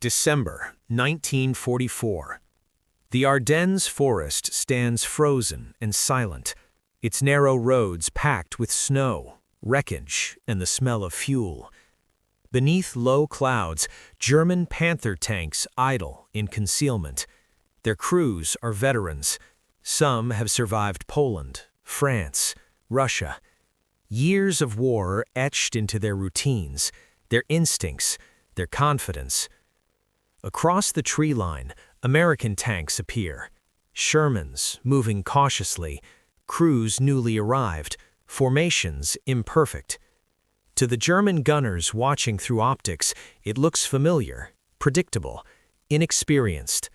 December 1944. The Ardennes forest stands frozen and silent, its narrow roads packed with snow, wreckage, and the smell of fuel. Beneath low clouds, German Panther tanks idle in concealment. Their crews are veterans. Some have survived Poland, France, Russia. Years of war are etched into their routines, their instincts, their confidence. Across the tree line, American tanks appear. Shermans moving cautiously, crews newly arrived, formations imperfect. To the German gunners watching through optics, it looks familiar, predictable, inexperienced.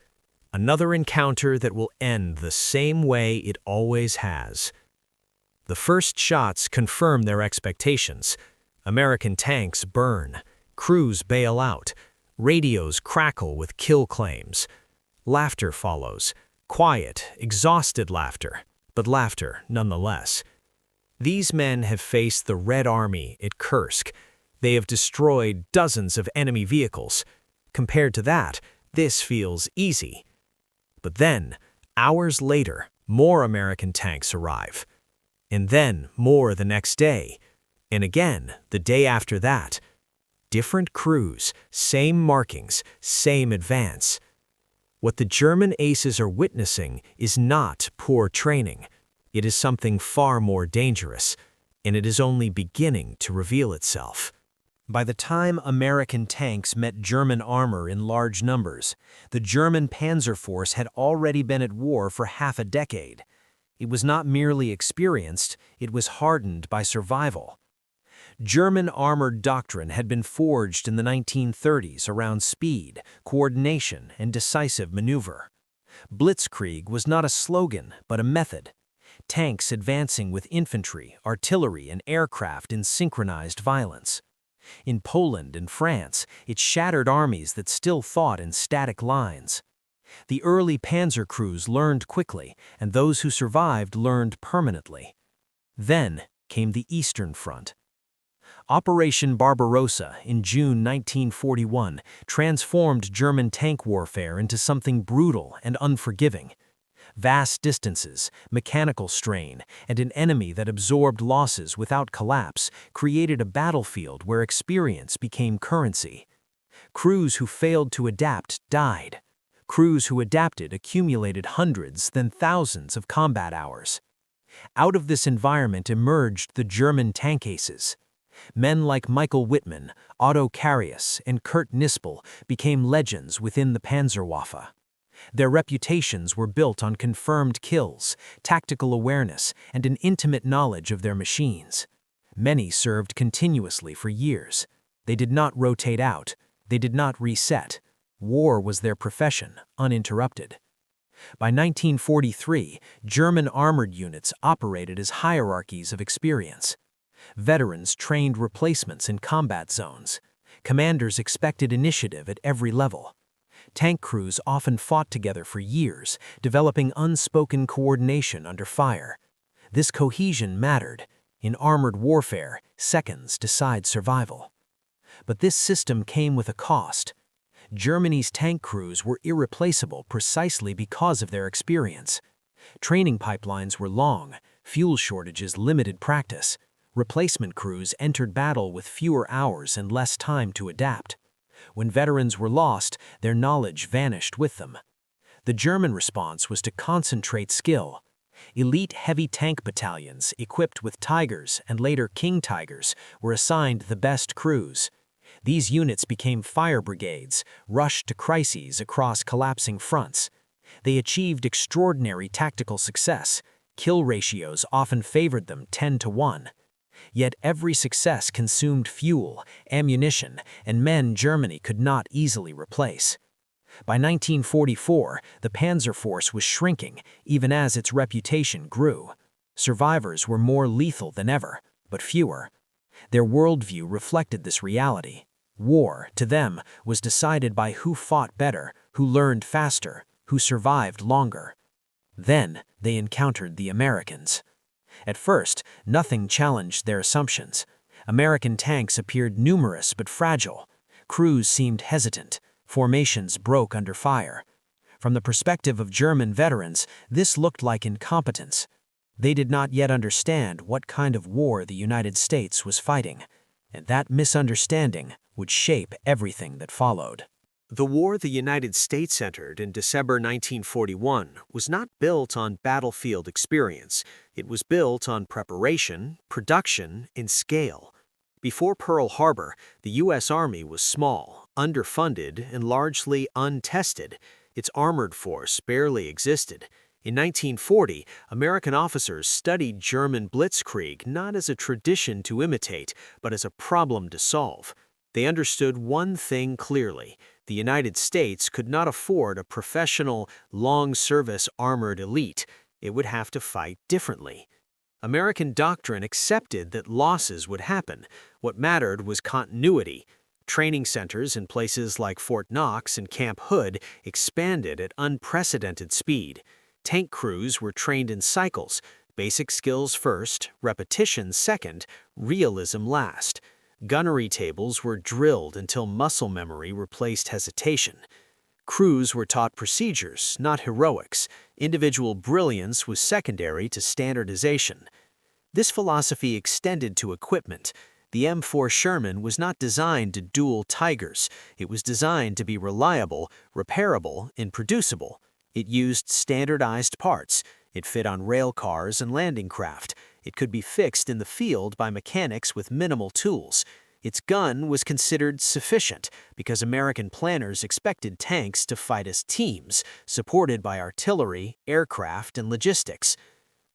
Another encounter that will end the same way it always has. The first shots confirm their expectations. American tanks burn, crews bail out, radios crackle with kill claims. Laughter follows, quiet, exhausted laughter, but laughter nonetheless. These men have faced the Red Army at Kursk. They have destroyed dozens of enemy vehicles. Compared to that, this feels easy. But then, hours later, more American tanks arrive. And then more the next day. And again, the day after that. Different crews, same markings, same advance. What the German aces are witnessing is not poor training. It is something far more dangerous, and it is only beginning to reveal itself. By the time American tanks met German armor in large numbers, the German Panzer force had already been at war for half a decade. It was not merely experienced, it was hardened by survival. German armored doctrine had been forged in the 1930s around speed, coordination, and decisive maneuver. Blitzkrieg was not a slogan, but a method. Tanks advancing with infantry, artillery, and aircraft in synchronized violence. In Poland and France, it shattered armies that still fought in static lines. The early Panzer crews learned quickly, and those who survived learned permanently. Then came the Eastern Front. Operation Barbarossa in June 1941 transformed German tank warfare into something brutal and unforgiving. Vast distances, mechanical strain, and an enemy that absorbed losses without collapse created a battlefield where experience became currency. Crews who failed to adapt died. Crews who adapted accumulated hundreds, then thousands of combat hours. Out of this environment emerged the German tank aces. Men like Michael Wittmann, Otto Carius, and Kurt Nispel became legends within the Panzerwaffe. Their reputations were built on confirmed kills, tactical awareness, and an intimate knowledge of their machines. Many served continuously for years. They did not rotate out. They did not reset. War was their profession, uninterrupted. By 1943, German armored units operated as hierarchies of experience. Veterans trained replacements in combat zones. Commanders expected initiative at every level. Tank crews often fought together for years, developing unspoken coordination under fire. This cohesion mattered. In armored warfare, seconds decide survival. But this system came with a cost. Germany's tank crews were irreplaceable precisely because of their experience. Training pipelines were long, fuel shortages limited practice. Replacement crews entered battle with fewer hours and less time to adapt. When veterans were lost, their knowledge vanished with them. The German response was to concentrate skill. Elite heavy tank battalions, equipped with Tigers and later King Tigers, were assigned the best crews. These units became fire brigades, rushed to crises across collapsing fronts. They achieved extraordinary tactical success. Kill ratios often favored them 10-1. Yet every success consumed fuel, ammunition, and men Germany could not easily replace. By 1944, the Panzer force was shrinking, even as its reputation grew. Survivors were more lethal than ever, but fewer. Their worldview reflected this reality. War, to them, was decided by who fought better, who learned faster, who survived longer. Then they encountered the Americans. At first, nothing challenged their assumptions. American tanks appeared numerous but fragile. Crews seemed hesitant. Formations broke under fire. From the perspective of German veterans, this looked like incompetence. They did not yet understand what kind of war the United States was fighting, and that misunderstanding would shape everything that followed. The war the United States entered in December 1941 was not built on battlefield experience. It was built on preparation, production, and scale. Before Pearl Harbor, the U.S. Army was small, underfunded, and largely untested. Its armored force barely existed. In 1940, American officers studied German Blitzkrieg not as a tradition to imitate, but as a problem to solve. They understood one thing clearly: the United States could not afford a professional, long-service armored elite. It would have to fight differently. American doctrine accepted that losses would happen. What mattered was continuity. Training centers in places like Fort Knox and Camp Hood expanded at unprecedented speed. Tank crews were trained in cycles: basic skills first, repetition second, realism last. Gunnery tables were drilled until muscle memory replaced hesitation. Crews were taught procedures, not heroics. Individual brilliance was secondary to standardization. This philosophy extended to equipment. The M4 Sherman was not designed to duel Tigers. It was designed to be reliable, repairable, and producible. It used standardized parts. It fit on rail cars and landing craft. It could be fixed in the field by mechanics with minimal tools. Its gun was considered sufficient because American planners expected tanks to fight as teams, supported by artillery, aircraft, and logistics.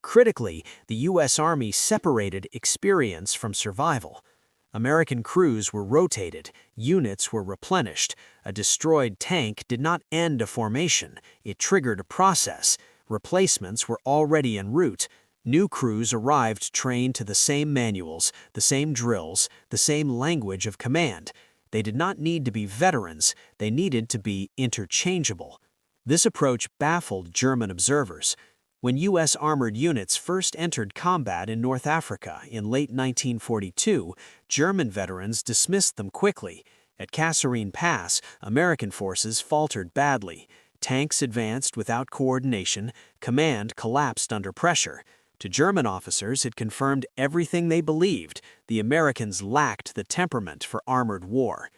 Critically, the U.S. Army separated experience from survival. American crews were rotated, units were replenished. A destroyed tank did not end a formation, it triggered a process. Replacements were already en route. New crews arrived trained to the same manuals, the same drills, the same language of command. They did not need to be veterans, they needed to be interchangeable. This approach baffled German observers. When U.S. armored units first entered combat in North Africa in late 1942, German veterans dismissed them quickly. At Kasserine Pass, American forces faltered badly. Tanks advanced without coordination, command collapsed under pressure. To German officers, it confirmed everything they believed: the Americans lacked the temperament for armored war.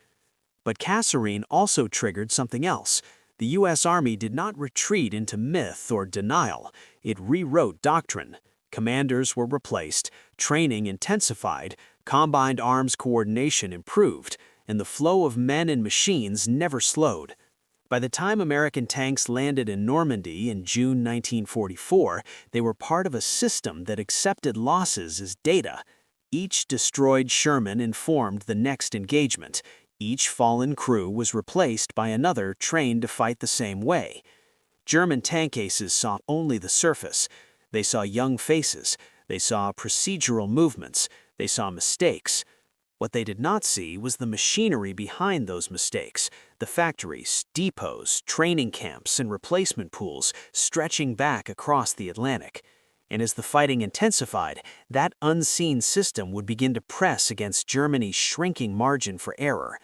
But Kasserine also triggered something else. The U.S. Army did not retreat into myth or denial. It rewrote doctrine. Commanders were replaced, training intensified, combined arms coordination improved, and the flow of men and machines never slowed. By the time American tanks landed in Normandy in June 1944, they were part of a system that accepted losses as data. Each destroyed Sherman informed the next engagement. Each fallen crew was replaced by another trained to fight the same way. German tank aces saw only the surface. They saw young faces. They saw procedural movements. They saw mistakes. What they did not see was the machinery behind those mistakes: the factories, depots, training camps, and replacement pools stretching back across the Atlantic. And as the fighting intensified, that unseen system would begin to press against Germany's shrinking margin for error.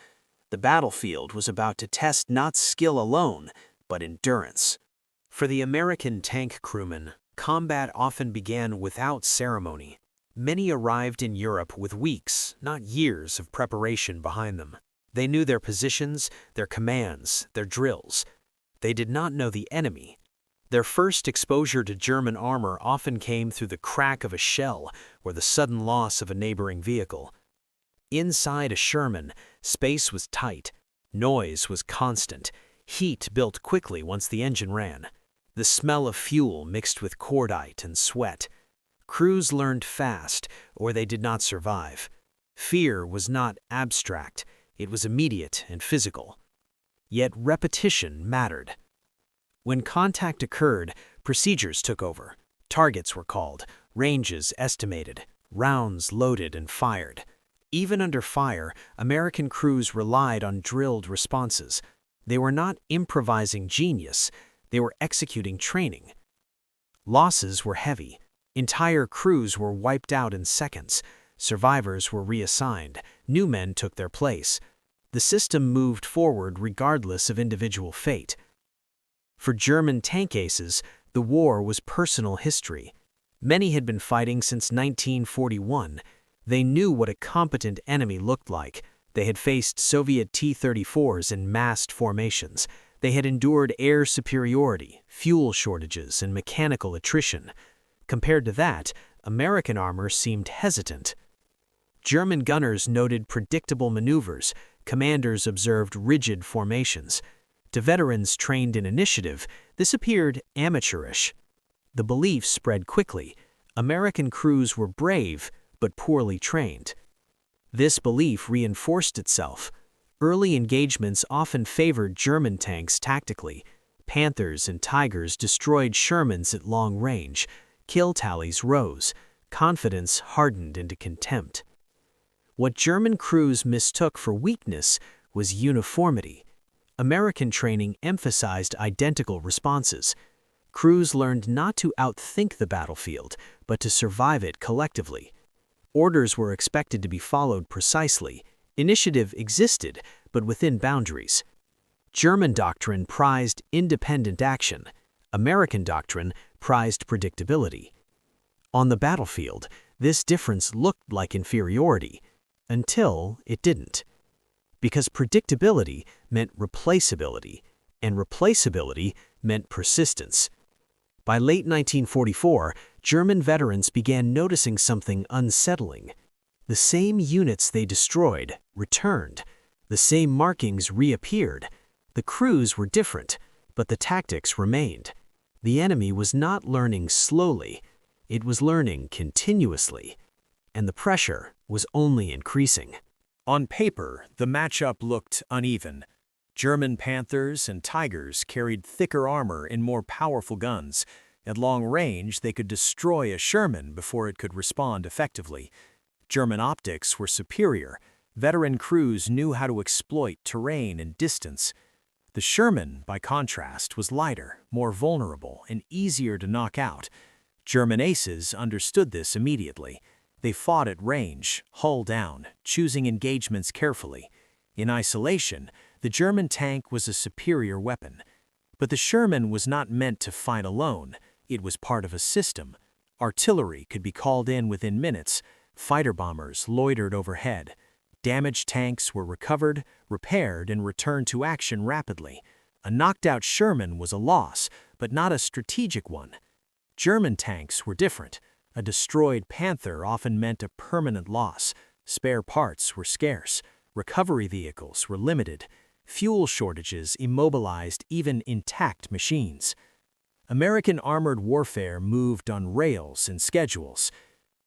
The battlefield was about to test not skill alone, but endurance. For the American tank crewmen, combat often began without ceremony. Many arrived in Europe with weeks, not years, of preparation behind them. They knew their positions, their commands, their drills. They did not know the enemy. Their first exposure to German armor often came through the crack of a shell or the sudden loss of a neighboring vehicle. Inside a Sherman, space was tight, noise was constant, heat built quickly once the engine ran. The smell of fuel mixed with cordite and sweat. Crews learned fast, or they did not survive. Fear was not abstract, it was immediate and physical. Yet repetition mattered. When contact occurred, procedures took over. Targets were called, ranges estimated, rounds loaded and fired. Even under fire, American crews relied on drilled responses. They were not improvising genius, they were executing training. Losses were heavy. Entire crews were wiped out in seconds. Survivors were reassigned. New men took their place. The system moved forward regardless of individual fate. For German tank aces, the war was personal history. Many had been fighting since 1941. They knew what a competent enemy looked like. They had faced Soviet T-34s in massed formations. They had endured air superiority, fuel shortages, and mechanical attrition. Compared to that, American armor seemed hesitant. German gunners noted predictable maneuvers. Commanders observed rigid formations. To veterans trained in initiative, this appeared amateurish. The belief spread quickly. American crews were brave, but poorly trained. This belief reinforced itself. Early engagements often favored German tanks tactically. Panthers and Tigers destroyed Shermans at long range. Kill tallies rose. Confidence hardened into contempt. What German crews mistook for weakness was uniformity. American training emphasized identical responses. Crews learned not to outthink the battlefield, but to survive it collectively. Orders were expected to be followed precisely. Initiative existed, but within boundaries. German doctrine prized independent action. American doctrine prized predictability. On the battlefield, this difference looked like inferiority, until it didn't. Because predictability meant replaceability, and replaceability meant persistence. By late 1944, German veterans began noticing something unsettling. The same units they destroyed returned. The same markings reappeared. The crews were different, but the tactics remained. The enemy was not learning slowly. It was learning continuously. And the pressure was only increasing. On paper, the matchup looked uneven. German Panthers and Tigers carried thicker armor and more powerful guns. At long range, they could destroy a Sherman before it could respond effectively. German optics were superior. Veteran crews knew how to exploit terrain and distance. The Sherman, by contrast, was lighter, more vulnerable, and easier to knock out. German aces understood this immediately. They fought at range, hull down, choosing engagements carefully. In isolation, the German tank was a superior weapon. But the Sherman was not meant to fight alone. It was part of a system. Artillery could be called in within minutes. Fighter bombers loitered overhead. Damaged tanks were recovered, repaired, and returned to action rapidly. A knocked-out Sherman was a loss, but not a strategic one. German tanks were different. A destroyed Panther often meant a permanent loss. Spare parts were scarce. Recovery vehicles were limited. Fuel shortages immobilized even intact machines. American armored warfare moved on rails and schedules.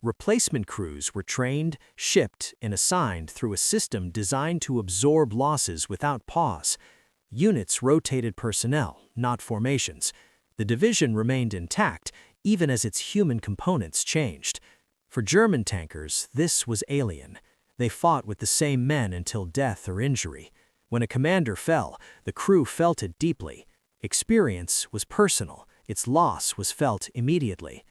Replacement crews were trained, shipped, and assigned through a system designed to absorb losses without pause. Units rotated personnel, not formations. The division remained intact, even as its human components changed. For German tankers, this was alien. They fought with the same men until death or injury. When a commander fell, the crew felt it deeply. Experience was personal. Its loss was felt immediately.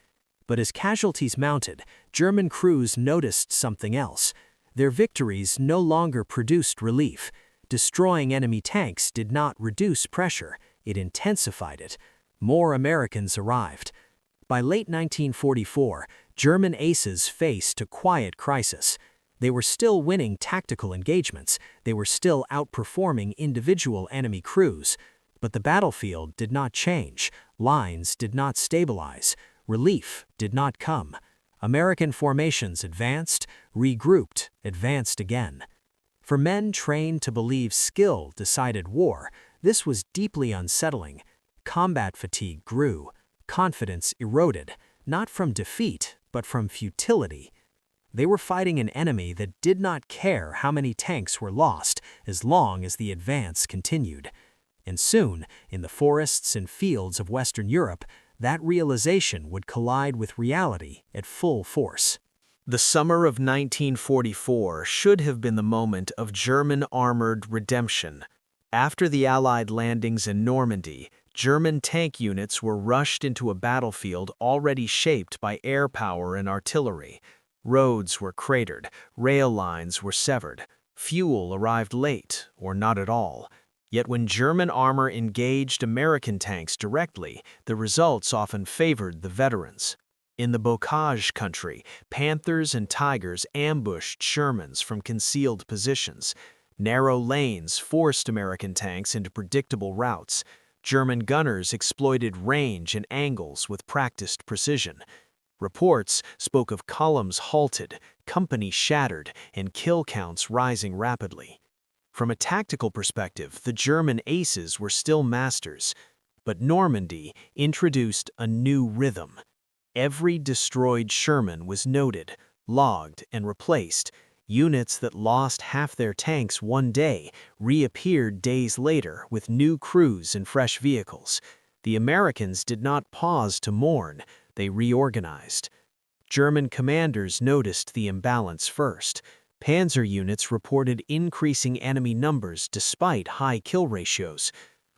But as casualties mounted, German crews noticed something else. Their victories no longer produced relief. Destroying enemy tanks did not reduce pressure. It intensified it. More Americans arrived. By late 1944, German aces faced a quiet crisis. They were still winning tactical engagements. They were still outperforming individual enemy crews. But the battlefield did not change. Lines did not stabilize. Relief did not come. American formations advanced, regrouped, advanced again. For men trained to believe skill decided war, this was deeply unsettling. Combat fatigue grew. Confidence eroded, not from defeat, but from futility. They were fighting an enemy that did not care how many tanks were lost as long as the advance continued. And soon, in the forests and fields of Western Europe, that realization would collide with reality at full force. The summer of 1944 should have been the moment of German armored redemption. After the Allied landings in Normandy, German tank units were rushed into a battlefield already shaped by air power and artillery. Roads were cratered, rail lines were severed. Fuel arrived late, or not at all. Yet when German armor engaged American tanks directly, the results often favored the veterans. In the Bocage country, Panthers and Tigers ambushed Shermans from concealed positions. Narrow lanes forced American tanks into predictable routes. German gunners exploited range and angles with practiced precision. Reports spoke of columns halted, companies shattered, and kill counts rising rapidly. From a tactical perspective, the German aces were still masters, but Normandy introduced a new rhythm. Every destroyed Sherman was noted, logged, and replaced. Units that lost half their tanks one day reappeared days later with new crews and fresh vehicles. The Americans did not pause to mourn, they reorganized. German commanders noticed the imbalance first. Panzer units reported increasing enemy numbers despite high kill ratios.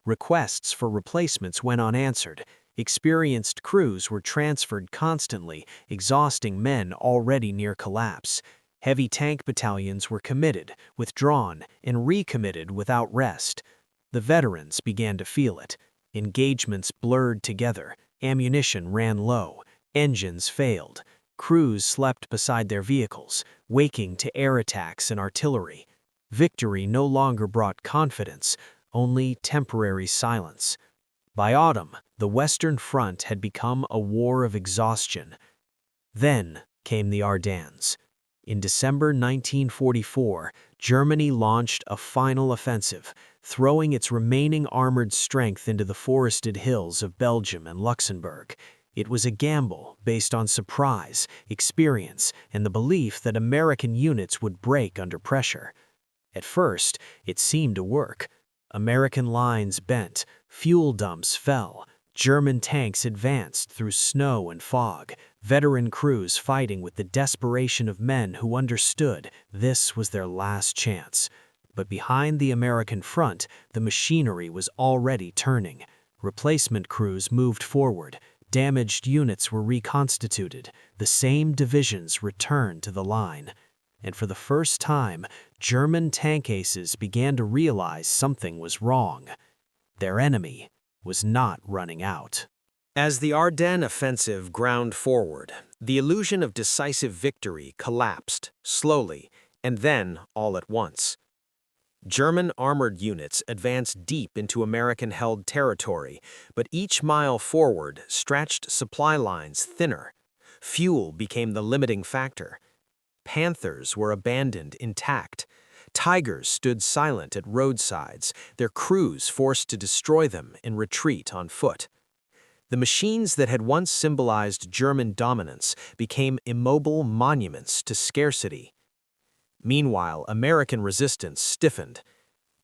Requests for replacements went unanswered. Experienced crews were transferred constantly, exhausting men already near collapse. Heavy tank battalions were committed, withdrawn, and recommitted without rest. The veterans began to feel it. Engagements blurred together, ammunition ran low, engines failed. Crews slept beside their vehicles, waking to air attacks and artillery. Victory no longer brought confidence, only temporary silence. By autumn, the Western Front had become a war of exhaustion. Then came the Ardennes. In December 1944, Germany launched a final offensive, throwing its remaining armored strength into the forested hills of Belgium and Luxembourg. It was a gamble based on surprise, experience, and the belief that American units would break under pressure. At first, it seemed to work. American lines bent, fuel dumps fell, German tanks advanced through snow and fog, veteran crews fighting with the desperation of men who understood this was their last chance. But behind the American front, the machinery was already turning. Replacement crews moved forward, damaged units were reconstituted, the same divisions returned to the line. And for the first time, German tank aces began to realize something was wrong. Their enemy was not running out. As the Ardennes offensive ground forward, the illusion of decisive victory collapsed, slowly, and then all at once. German armored units advanced deep into American-held territory, but each mile forward stretched supply lines thinner. Fuel became the limiting factor. Panthers were abandoned intact. Tigers stood silent at roadsides, their crews forced to destroy them in retreat on foot. The machines that had once symbolized German dominance became immobile monuments to scarcity. Meanwhile, American resistance stiffened.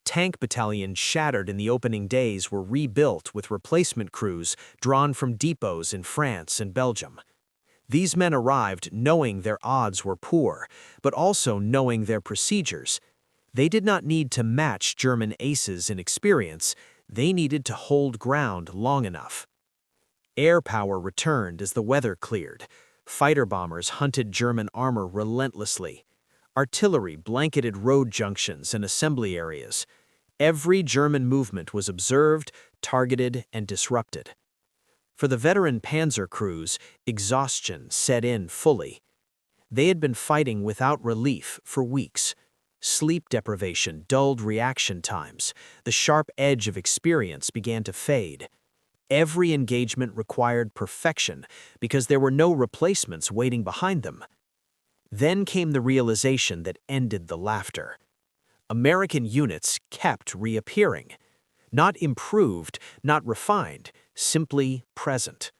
Tank battalions shattered in the opening days were rebuilt with replacement crews drawn from depots in France and Belgium. These men arrived knowing their odds were poor, but also knowing their procedures. They did not need to match German aces in experience, they needed to hold ground long enough. Air power returned as the weather cleared. Fighter bombers hunted German armor relentlessly. Artillery blanketed road junctions and assembly areas. Every German movement was observed, targeted, and disrupted. For the veteran Panzer crews, exhaustion set in fully. They had been fighting without relief for weeks. Sleep deprivation dulled reaction times. The sharp edge of experience began to fade. Every engagement required perfection because there were no replacements waiting behind them. Then came the realization that ended the laughter. American units kept reappearing. Not improved, not refined, simply present.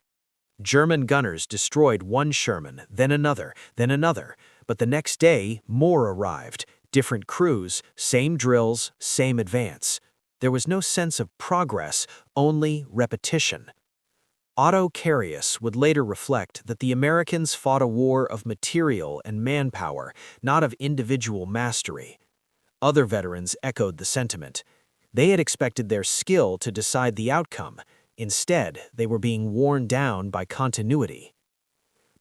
German gunners destroyed one Sherman, then another, but the next day more arrived. Different crews, same drills, same advance. There was no sense of progress, only repetition. Otto Carius would later reflect that the Americans fought a war of material and manpower, not of individual mastery. Other veterans echoed the sentiment. They had expected their skill to decide the outcome. Instead, they were being worn down by continuity.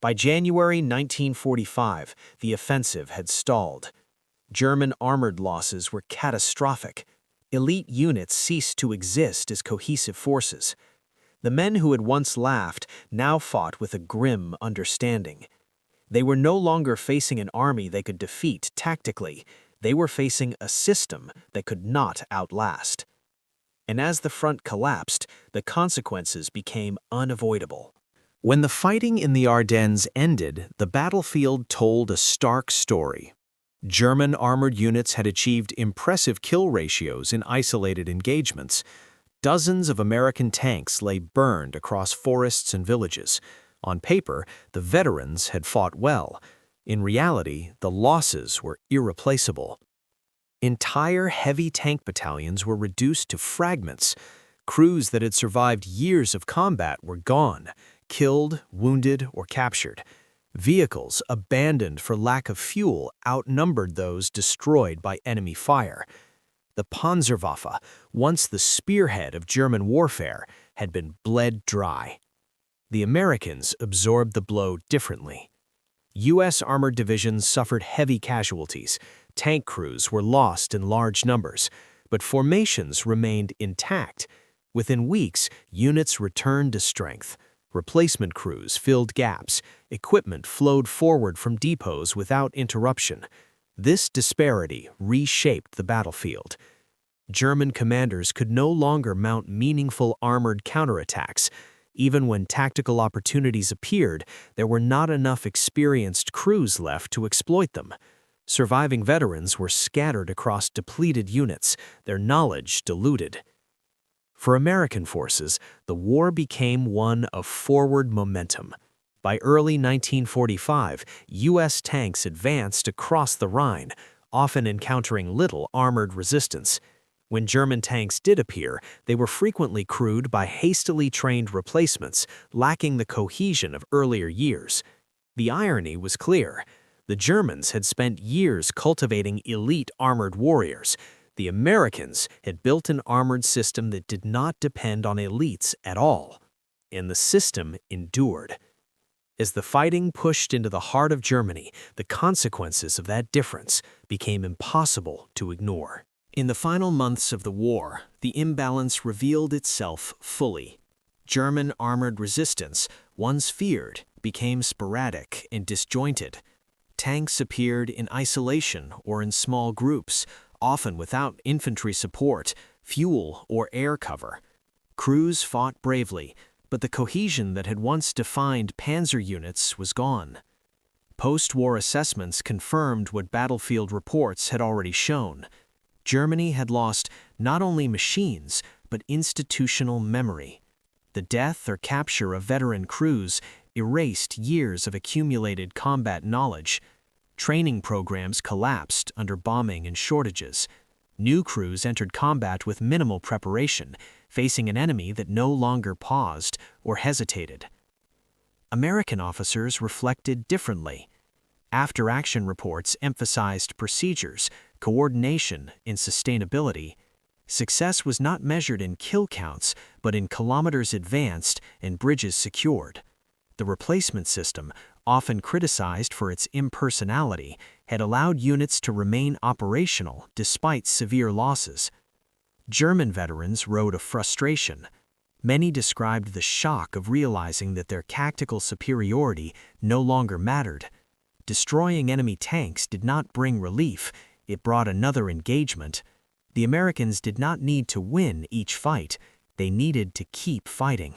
By January 1945, the offensive had stalled. German armored losses were catastrophic. Elite units ceased to exist as cohesive forces. The men who had once laughed now fought with a grim understanding. They were no longer facing an army they could defeat tactically. They were facing a system that could not outlast. And as the front collapsed, the consequences became unavoidable. When the fighting in the Ardennes ended, the battlefield told a stark story. German armored units had achieved impressive kill ratios in isolated engagements. Dozens of American tanks lay burned across forests and villages. On paper, the veterans had fought well. In reality, the losses were irreplaceable. Entire heavy tank battalions were reduced to fragments. Crews that had survived years of combat were gone, killed, wounded, or captured. Vehicles abandoned for lack of fuel outnumbered those destroyed by enemy fire. The Panzerwaffe, once the spearhead of German warfare, had been bled dry. The Americans absorbed the blow differently. U.S. armored divisions suffered heavy casualties. Tank crews were lost in large numbers, but formations remained intact. Within weeks, units returned to strength. Replacement crews filled gaps. Equipment flowed forward from depots without interruption. This disparity reshaped the battlefield. German commanders could no longer mount meaningful armored counterattacks. Even when tactical opportunities appeared, there were not enough experienced crews left to exploit them. Surviving veterans were scattered across depleted units, their knowledge diluted. For American forces, the war became one of forward momentum. By early 1945, U.S. tanks advanced across the Rhine, often encountering little armored resistance. When German tanks did appear, they were frequently crewed by hastily trained replacements, lacking the cohesion of earlier years. The irony was clear. The Germans had spent years cultivating elite armored warriors. The Americans had built an armored system that did not depend on elites at all. And the system endured. As the fighting pushed into the heart of Germany, the consequences of that difference became impossible to ignore. In the final months of the war, the imbalance revealed itself fully. German armored resistance, once feared, became sporadic and disjointed. Tanks appeared in isolation or in small groups, often without infantry support, fuel, or air cover. Crews fought bravely, but the cohesion that had once defined Panzer units was gone. Post-war assessments confirmed what battlefield reports had already shown. Germany had lost not only machines, but institutional memory. The death or capture of veteran crews erased years of accumulated combat knowledge. Training programs collapsed under bombing and shortages. New crews entered combat with minimal preparation, facing an enemy that no longer paused or hesitated. American officers reflected differently. After-action reports emphasized procedures, coordination, and sustainability. Success was not measured in kill counts, but in kilometers advanced and bridges secured. The replacement system, often criticized for its impersonality, had allowed units to remain operational despite severe losses. German veterans wrote of frustration. Many described the shock of realizing that their tactical superiority no longer mattered. Destroying enemy tanks did not bring relief, it brought another engagement. The Americans did not need to win each fight, they needed to keep fighting.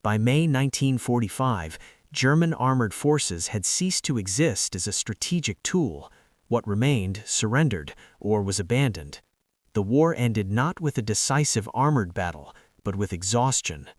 By May 1945, German armored forces had ceased to exist as a strategic tool. What remained surrendered or was abandoned. The war ended not with a decisive armored battle, but with exhaustion.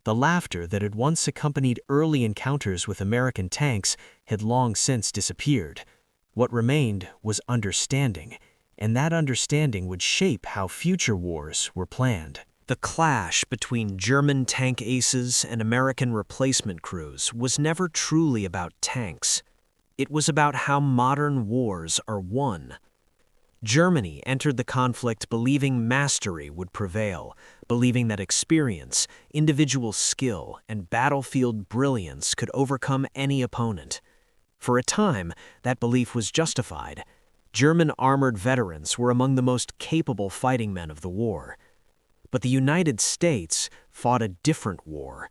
The laughter that had once accompanied early encounters with American tanks had long since disappeared. What remained was understanding, and that understanding would shape how future wars were planned. The clash between German tank aces and American replacement crews was never truly about tanks. It was about how modern wars are won. Germany entered the conflict believing mastery would prevail, believing that experience, individual skill, and battlefield brilliance could overcome any opponent. For a time, that belief was justified. German armored veterans were among the most capable fighting men of the war. But the United States fought a different war.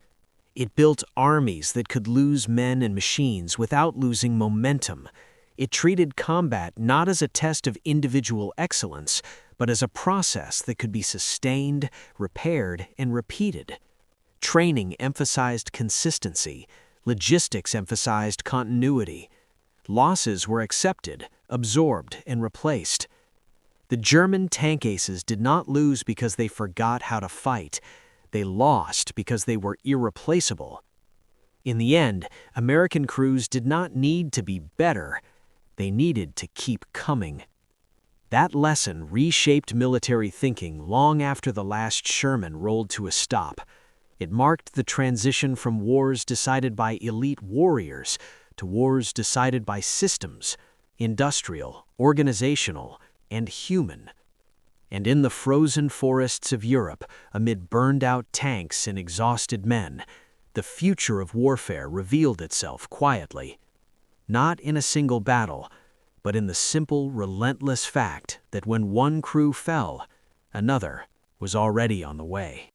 It built armies that could lose men and machines without losing momentum. It treated combat not as a test of individual excellence, but as a process that could be sustained, repaired, and repeated. Training emphasized consistency. Logistics emphasized continuity. Losses were accepted, absorbed, and replaced. The German tank aces did not lose because they forgot how to fight. They lost because they were irreplaceable. In the end, American crews did not need to be better. They needed to keep coming. That lesson reshaped military thinking long after the last Sherman rolled to a stop. It marked the transition from wars decided by elite warriors to wars decided by systems, industrial, organizational, and human. And in the frozen forests of Europe, amid burned-out tanks and exhausted men, the future of warfare revealed itself quietly. Not in a single battle, but in the simple, relentless fact that when one crew fell, another was already on the way.